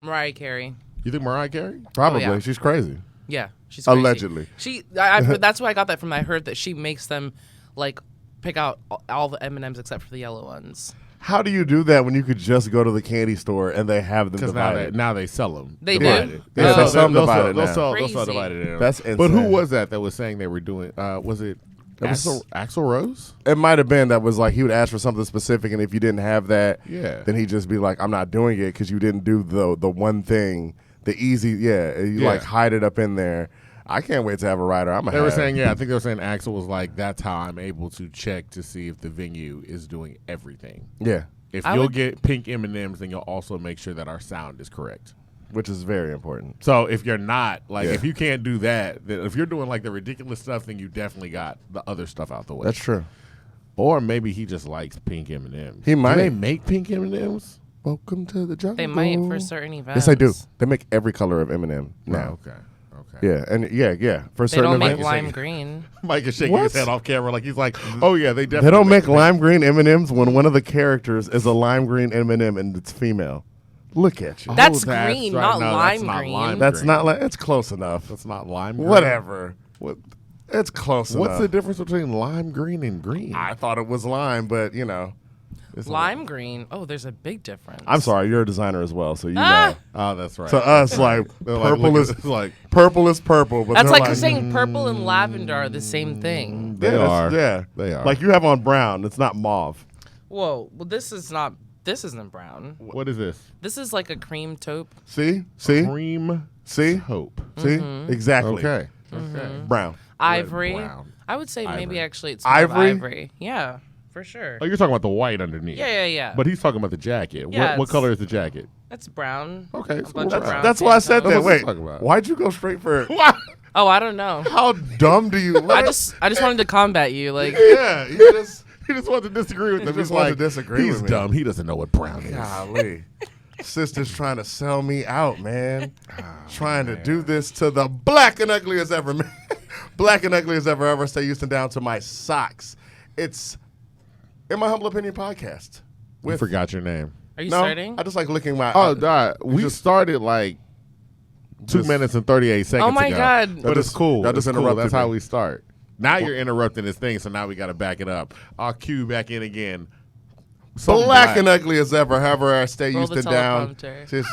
Mariah Carey. You think Mariah Carey? Probably. yeah. She's crazy. Yeah, she's crazy. Allegedly. That's where I got that from. I heard that she makes them like pick out all the M&Ms except for the yellow ones. How do you do that when you could just go to the candy store and they have them Because divided? now they sell them. They divided. do? Yeah, Oh. they sell them divided now. They'll sell divided in them. That's insane. But who was that was saying they were doing? Was it was- Axl Rose? It might have been that was like he would ask for something specific, and if you didn't have that, Yeah. then he'd just be like, I'm not doing it because you didn't do the one thing, the easy, you like hide it up in there. I can't wait to have a rider. They were saying, I think they were saying Axl was like, that's how I'm able to check to see if the venue is doing everything. Yeah. If you'll get pink M&Ms, then you'll also make sure that our sound is correct. Which is very important. So if you're not, if you can't do that, then if you're doing like the ridiculous stuff, then you definitely got the other stuff out the way. That's true. Or maybe he just likes pink M&Ms. He might. Do they make pink M&Ms? Welcome to the jungle. They might for certain events. Yes, they do. They make every color of M&M now. Okay. Yeah, and yeah. For They certain don't make events. lime green. Mike is shaking What? his head off camera like he's like, oh yeah, they definitely. They don't make lime green M&Ms when one of the characters is a lime green M&M and it's female. Look at you. That's green, not lime green. That's not like it's close enough. That's not lime green. Whatever. It's close enough. What's the difference between lime green and green? I thought it was lime, but you know. Lime green. Oh, there's a big difference. I'm sorry, you're a designer as well, so you know. Oh, that's right. To us, like purple is like purple is purple, but That's they're like saying purple and lavender are the same thing. They are. Yeah, they are. Like you have on brown, it's not mauve. Whoa. Well, this isn't brown. What is this? This is like a cream taupe. See, Cream hope. See, exactly. Okay. Brown. Ivory. Brown. I would say maybe Ivory. actually it's more of Ivory? ivory. Yeah, for sure. Oh, you're talking about the white underneath. Yeah. But he's talking about the jacket. Yeah, What color is the jacket? That's brown. Okay, A so bunch we're of brown. brown That's why I said Santos. that. What's Wait, he talking about? why'd you go straight for? Oh, I don't know. How dumb do you? I just wanted to combat you. Like, Yeah, you just. He just wanted to disagree with He him. just He's wanted like, to disagree he's with me. dumb. He doesn't know what brown is. Golly. Sister's trying to sell me out, man. Trying to do this to the black and ugly as ever, man. Black and ugly as ever, stay Houston down to my socks. It's In My Humble Opinion podcast. We forgot your name. are you No, starting? I just like licking my. Oh, God. We just- started like 2 minutes and 38 seconds Oh my ago. God. But it's cool. Y'all just It's cool. interrupted That's how me. we start. Now you're interrupting this thing, so now we got to back it up. I'll cue back in again. Something Black and ugly as ever, stay Roll the Houston down. teleprompter.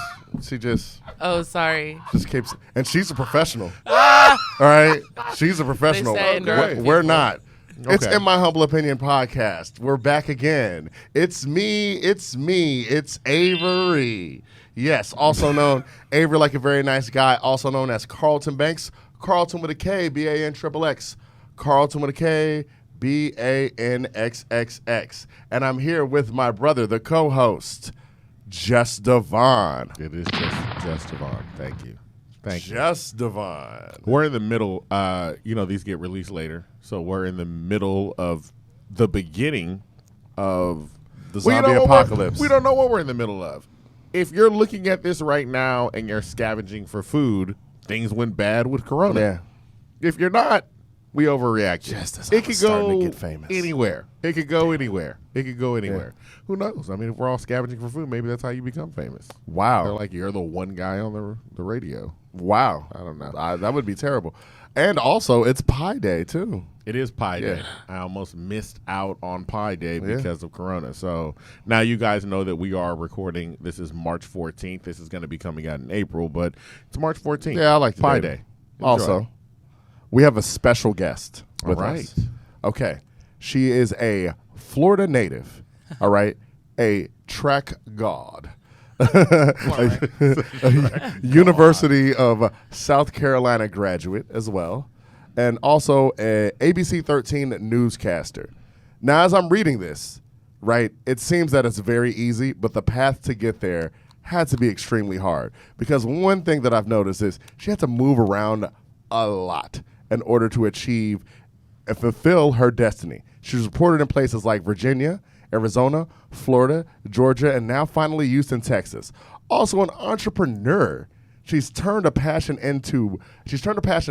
She just Oh, sorry. keeps, and she's a professional. All right, she's a professional. They say interrupt We're people. not. It's Okay. In My Humble Opinion podcast. We're back again. It's me. It's Avery. Yes, also known Avery, like a very nice guy, also known as Carlton Banks. Carlton with a K, BANXXX. Carlton with a K, BANXXX. And I'm here with my brother, the co-host, Just Devon. It is just Devon. Thank you. Thank you. Just Devon. We're in the middle. These get released later, so we're in the middle of the beginning of The zombie what apocalypse. we don't know what we're in the middle of. If you're looking at this right now and you're scavenging for food, things went bad with Corona. Yeah. If you're not, we overreacted. Just as it I could was starting go to get famous. anywhere. It could go anywhere. Who knows? I mean, if we're all scavenging for food, maybe that's how you become famous. Wow. They're like, you're the one guy on the radio. Wow. I don't know. That would be terrible. And also, it's Pi Day, too. It is Pi Day. I almost missed out on Pi Day because of Corona. So now you guys know that we are recording. This is March 14th. This is going to be coming out in April, but it's March 14th. Yeah, I like the Pi day. Day. Enjoy. Also, we have a special guest with All us. right. Okay. She is a Florida native, all right? A track god. A University of South Carolina graduate as well, and also a ABC 13 newscaster. Now, as I'm reading this, right, it seems that it's very easy, but the path to get there had to be extremely hard, because one thing that I've noticed is she had to move around a lot in order to achieve and fulfill her destiny. She was reported in places like Virginia, Arizona, Florida, Georgia, and now finally Houston, Texas. Also an entrepreneur. She's turned a passion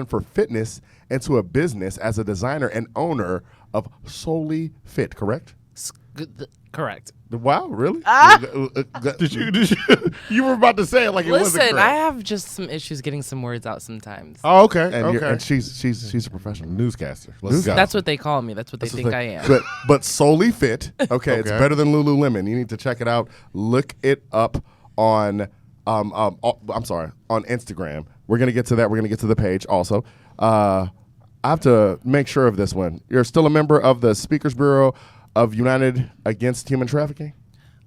for fitness into a business as a designer and owner of Solely Fit, correct? Correct. Wow, really? Did you? You were about to say it like it wasn't Listen, correct. I have just some issues getting some words out sometimes. Oh, okay. And she's a professional. Newscaster. Let's go. That's what they call me. That's what they think I am. But solely fit. Okay, it's better than Lululemon. You need to check it out. Look it up on I'm sorry, on Instagram. We're gonna get to that. We're gonna get to the page also. I have to make sure of this one. You're still a member of the Speakers Bureau of United Against Human Trafficking?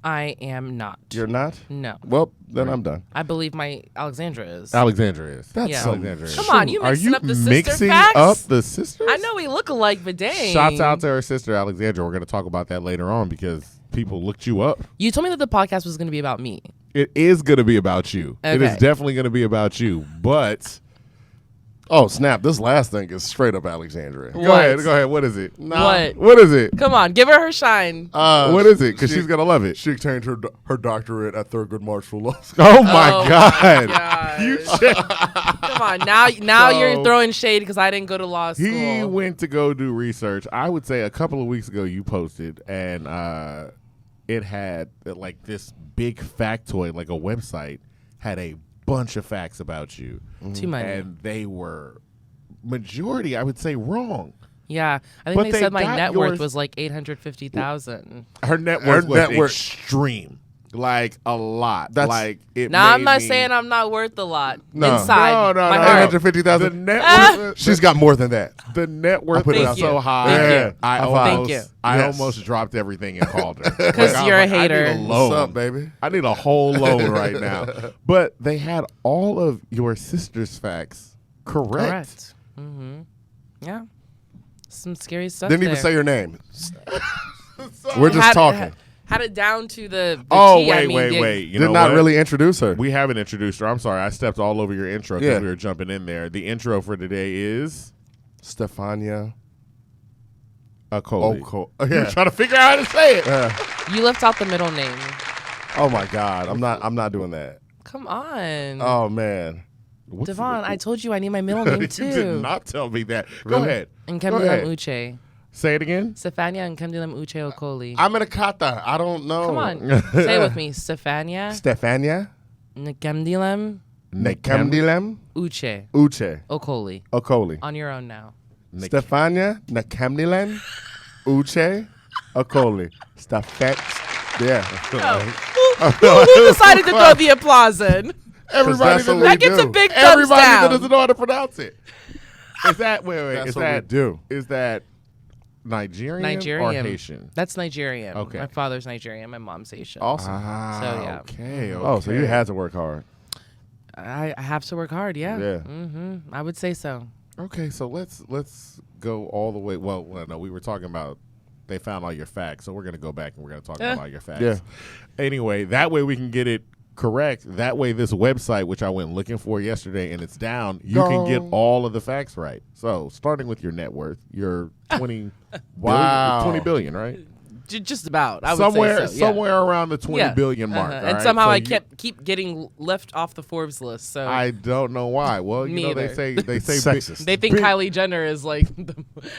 I am not. You're not? No. Well, then I'm done. I believe my Alexandra is. Alexandra is. That's Yeah. Alexandra is. Come on, you Are mixing you up the sister mixing facts? up the sisters? I know we look alike, but dang. Shouts out to her sister Alexandra. We're going to talk about that later on because people looked you up. You told me that the podcast was going to be about me. It is going to be about you. It is Okay. definitely going to be about you. But Oh, snap. This last thing is straight up Alexandria. What? go ahead. What is it? What? What is it? Come on, give her shine. What is it? Because she's going to love it. She obtained her doctorate at Thurgood Marshall Law School. Oh my Oh, God. gosh. You Come on, now So- you're throwing shade because I didn't go to law school. He went to go do research. I would say a couple of weeks ago you posted, and it had like this big factoid, like a website, had a bunch of facts about you. Too many. And they were majority, I would say, wrong. Yeah, I think But they they said my got net yours- worth was like 850,000. Her net worth was net worth- extreme. Like a lot. That's- like it Now I'm made not me- saying I'm not worth a lot. No. Inside No, my no. heart. 850,000. The net worth, She's got more than that. the net worth put it was out so there. high. Thank you. I High five. almost, Thank you. I Yes. almost dropped everything and called her. 'Cause I was you're a like, hater. I need a loan. What's up, baby? I need a whole loan right now. But they had all of your sister's facts correct. Mm-hmm. Yeah. Some scary stuff. Didn't even there. say your name. We're just talking. Had it down to the Oh, T. I wait, mean, wait. You Did know not what? really introduce her. We haven't introduced her. I'm sorry. I stepped all over your intro because Yeah. we were jumping in there. The intro for today is Stefania Okolie. Okolie. You're Yeah. trying to figure out how to say it. You left out the middle name. Oh my God. I'm not doing that. Come on. Oh man. Devon, I told you I need my middle name You too. did not tell me that. Go Really? ahead. And Go Kemdilam ahead. Uche. Say it again. Stefania and Kemdilam Uche Okolie. I'm in a kata. I don't know. Come on. Say it with me. Stefania Stefania Nkemdilam Nekemdilem Uche Uche Okolie. Okolie. On your own now. Stefania Nekemdilem Uche Okolie. Yeah. Who decided to throw the applause in? Everybody that's what that, we That gets do. a big thumbs everybody that down. doesn't know how to pronounce it. Is that wait? That's Is what that we do. Is that Nigerian, Nigerian. or Haitian? That's Nigerian. Okay. My father's Nigerian. My mom's Haitian. Awesome. So, yeah. Okay. Oh, so you had to work hard. I have to work hard. Yeah. Yeah. Mm-hmm. I would say so. Okay, so let's go all the way. Well, no, we were talking about they found all your facts, so we're gonna go back and we're gonna talk about all your facts. Yeah. Anyway, that way we can get it correct. That way, this website, which I went looking for yesterday, and it's down, you can get all of the facts right. So, starting with your net worth, your 20 Wow. 20 billion, right? Just about. I would somewhere say so. Yeah. somewhere around the 20 billion mark. Uh-huh. all And right? somehow So I you- keep getting left off the Forbes list. So I don't know why. Well, you Me know they either. say Sexist. they think big- Kylie Jenner is like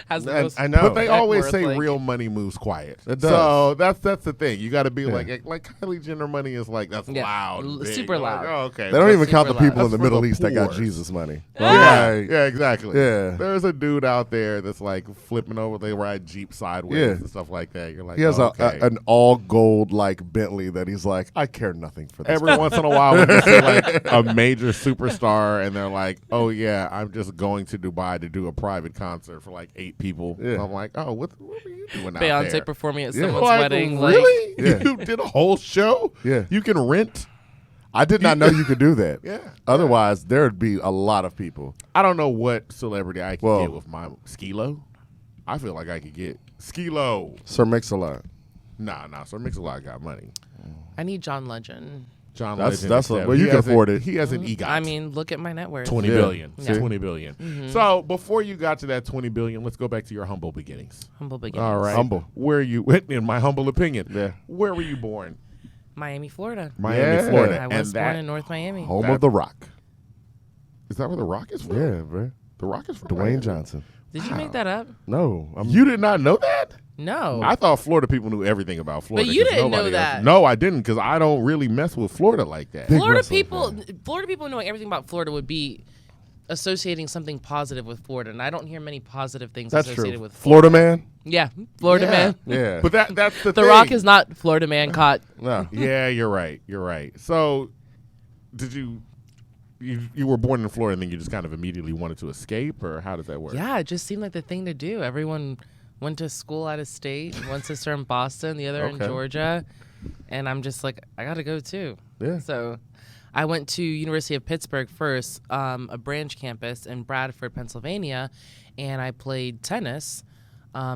has the And most. I know. But they net always worth, say like- real money moves quiet. It does. So that's the thing. You got to be Yeah. like Kylie Jenner money is like that's Yeah. loud, and big. Super You're like, loud. oh, okay. They don't even count the super loud. people in the That's for Middle the East that got poor. Jesus money. Yeah, Like, yeah, exactly. Yeah. There's a dude out there that's like flipping over. They ride Jeep sideways Yeah. and stuff like that. You're like, he has oh, okay. an all gold like Bentley that he's like, I care nothing for this. Every once in a while, when you see like a major superstar, and they're like, "Oh yeah, I'm just going to Dubai to do a private concert for like 8 people." Yeah. I'm like, "Oh, what were you doing out Beyonce there?" performing at Yeah. someone's Like, wedding. really? Yeah. You did a whole show? Yeah. You can rent? I did not know you could do that. Yeah. Otherwise, there would be a lot of people. I don't know what celebrity I could Well- get with my Skilo. I feel like I could get Skilo. Sir Mix-a-Lot. Nah. So Mix-a-Lot got money. I need John Legend. John That's- Legend. that's is what- seven. well, you He can has afford it. He has an EGOT. I mean, look at my net worth. 20 Yeah. billion. Yeah. 20 billion. So before you got to that 20 billion, let's go back to your humble beginnings. Humble beginnings. All right. Humble. Where you, in my humble opinion, Yeah. where were you born? Miami, Florida. Miami, Yeah. Florida. I was and born in North Miami. Home That- of The Rock. is that where The Rock is from? Yeah, bro. The Rock is from Dwayne Miami. Johnson. Did you make that up? No. You did not know that? No. I thought Florida people knew everything about Florida. But you 'cause didn't know nobody else- that. No, I didn't, because I don't really mess with Florida like that. Florida wrestling people knowing everything about Florida would be associating something positive with Florida, and I don't hear many positive things That's associated true. with Florida man. Yeah, Florida Yeah. man. Yeah. But that's the The thing. Rock is not Florida man caught. No. Yeah, you're right. You're right. So, did you were born in Florida and then you just kind of immediately wanted to escape, or how does that work? Yeah, it just seemed like the thing to do. Everyone went to school out of state. One sister in Boston, the other in Okay. Georgia, and I'm just like, I gotta go too. Yeah. So I went to University of Pittsburgh first, a branch campus in Bradford, Pennsylvania, and I played tennis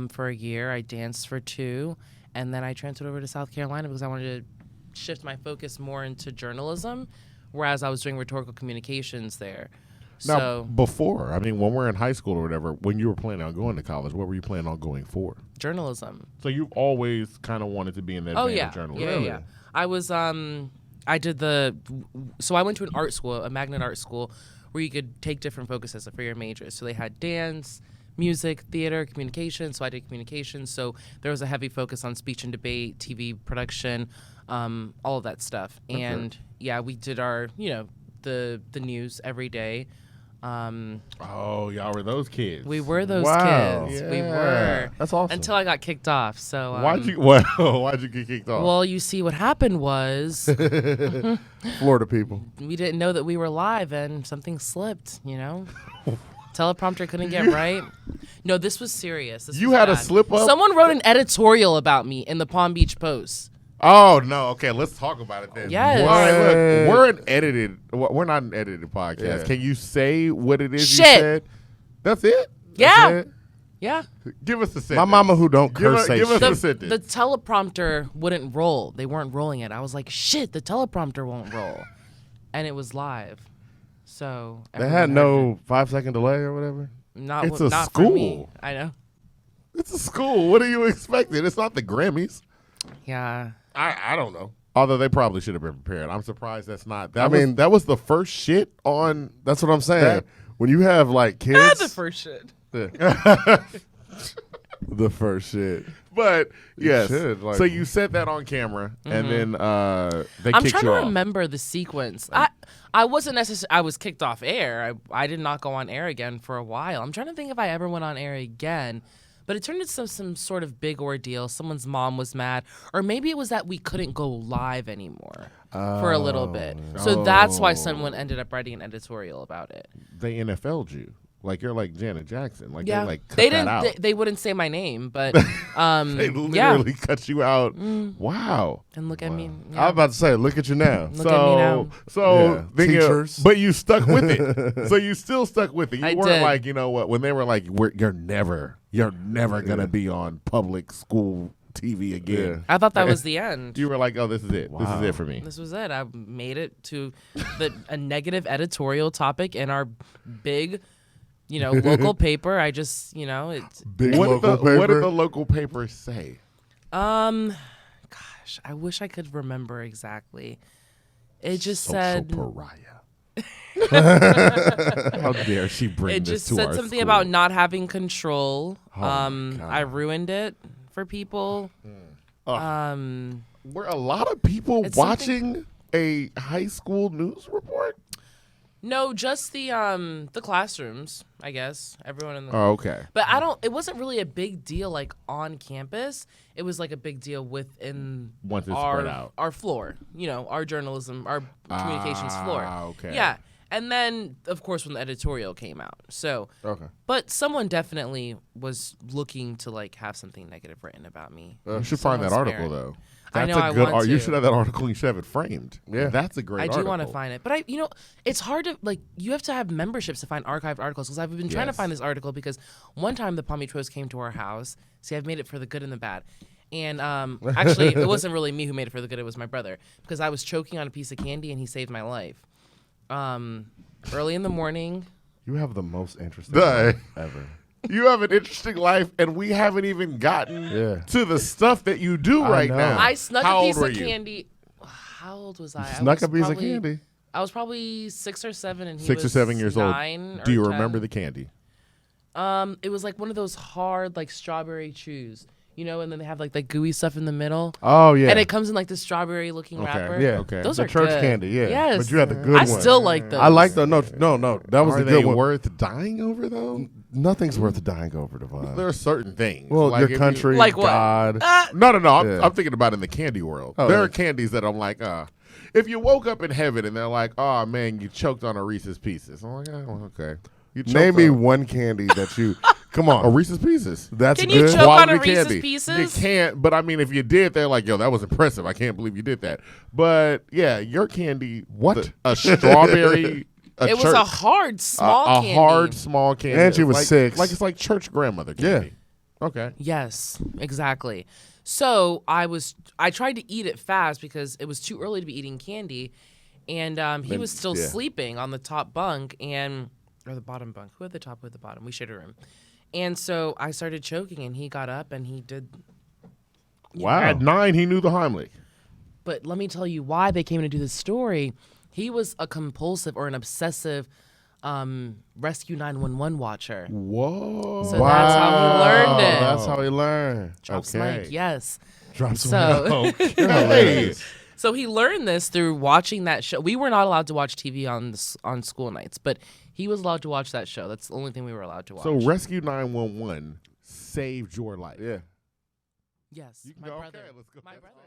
for a year. I danced for 2, and then I transferred over to South Carolina because I wanted to shift my focus more into journalism, whereas I was doing rhetorical communications there. Now, So before, I mean, when we're in high school or whatever, when you were planning on going to college, what were you planning on going for? journalism. So you always kind of wanted to be in that Oh vein yeah, of journalism. yeah, yeah. I was I did so I went to an art school, a magnet art school, where you could take different focuses for your majors. So they had dance, music, theater, communication. So I did communication. So there was a heavy focus on speech and debate, TV production, all of that stuff. And yeah, we did our the news every day. Oh, y'all were those kids. We were those Wow. kids. We Yeah. were. That's awesome. Until I got kicked off. So Why'd you get kicked off? Well, you see, what happened was Florida people. we didn't know that we were live and something slipped, Teleprompter couldn't get right. No, this was serious. This You was had a bad. slip up? Someone wrote an editorial about me in the Palm Beach Post. Oh no! Okay, let's talk about it then. Yes. All right, look, What? we're not an edited podcast. Yeah. Can you say what it is Shit. you said? That's it. Yeah. That's it? Yeah. Give us the sentence. My mama who don't curse say give us shit. the sentence. The teleprompter wouldn't roll. They weren't rolling it. I was like, shit, the teleprompter won't roll. And it was live. So They everyone had heard no 5-second delay or whatever. it. Not, It's a not for me. school. I know. It's a school. What are you expecting? It's not the Grammys. Yeah. I don't know. Although they probably should have been prepared. I'm surprised that's not. I mean, that was the first shit on. That's what I'm saying. That- When you have like kids, Ah, the first shit. the first shit. But yes, should, like- so you said that on camera, and then they I'm kicked trying you to off. remember the sequence. I wasn't necessarily. I was kicked off air. I did not go on air again for a while. I'm trying to think if I ever went on air again. But it turned into some sort of big ordeal. Someone's mom was mad. Or maybe it was that we couldn't go live anymore for a little bit. So that's why someone ended up writing an editorial about it. They NFL'd you. Like you're like Janet Jackson. Like Yeah. they like cut They that didn't. out. They wouldn't say my name, but They yeah. literally cut you out. Wow. And look at me. I Yeah. was about to say, look at you now. Look at me now. So Yeah. then Teachers. but you stuck with it. So you still stuck with it. You I weren't did. like, you know what, when they were like, you're never gonna be on public school TV again. I thought that was the end. You were like, oh, this is it. This is Wow. it for me. This was it. I made it to a negative editorial topic in our big, local paper. I just, it's Big What local did what paper. did the local paper say? gosh, I wish I could remember exactly. It just said pariah. How dare she bring it this just to said our something school. about not having control. Oh my God. I ruined it for people. Were a lot of people It's watching a high school news report? No, just the classrooms, I guess. Everyone in the Oh, okay. But it wasn't really a big deal like on campus. It was like a big deal within Once it's our spread out. our floor, our journalism, our communications floor. Okay. Yeah. And then of course when the editorial came out. So Okay. but someone definitely was looking to like have something negative written about me. You should find that Someone's article parent. though. I That's know, a I good want You to. should have that article. You should have it framed. Yeah. That's a great I article. do want to find it, but it's hard to you have to have memberships to find archived articles because I've been trying to Yes. find this article because one time the Palm Beach Post came to our house. See, I've made it for the good and the bad, and actually it wasn't really me who made it for the good; it was my brother because I was choking on a piece of candy and he saved my life. Early in the morning. You have the most interesting Duh. life ever. You have an interesting life, and we haven't even gotten Yeah. to the stuff that you do I right know. now. I snuck How a piece old of were you? candy. How old was I? I Snuck was a piece of probably- candy. I was probably 6 or 7, and he 6 or was 7 years old. 9 Do you or remember 10. the candy? It was like one of those hard, like strawberry chews. you know, and then they have like that gooey stuff in the middle. Oh yeah. And it comes in like the strawberry looking wrapper. Yeah. Okay. Those the are church good. candy. Yeah. Yes. But you had the good I one. still like those. I like the no. That was Are the they good one. worth dying over though? Nothing's worth dying over, Devon. There are certain things. Well, like your if country, Like what? God. No. Yeah. I'm thinking about in the candy world. Oh, there yeah. are candies that I'm like, if you woke up in heaven and they're like, oh man, you choked on a Reese's Pieces. I'm like, oh, okay. You choked Name me on one candy that you. Come on. a Reese's Pieces. That's Can you good. choke on a Quality Reese's candy. Pieces? You can't, but I mean, if you did, they're like, yo, that was impressive. I can't believe you did that. But yeah, your candy, What? a strawberry. It was a hard, small a candy. hard, small candy. And she was like, 6. Like it's like church grandmother candy. Okay. Yes, exactly. So I tried to eat it fast because it was too early to be eating candy, and he was still yeah. sleeping on the top bunk or the bottom bunk. Who at the top? Who at the bottom? We shared a room, and so I started choking, and he got up and he did. Wow. At 9, he knew the Heimlich. But let me tell you why they came to do this story. He was a compulsive or an obsessive Rescue 911 watcher. Whoa. So that's how he learned it. That's how he learned. Drops Okay. mic, yes. Drops So, Hey. so he learned this through watching that show. We were not allowed to watch TV on school nights, but he was allowed to watch that show. That's the only thing we were allowed to watch. So Rescue 911 saved your life. Yeah. yes, You can my go, brother. okay, let's go. My That's brother. all.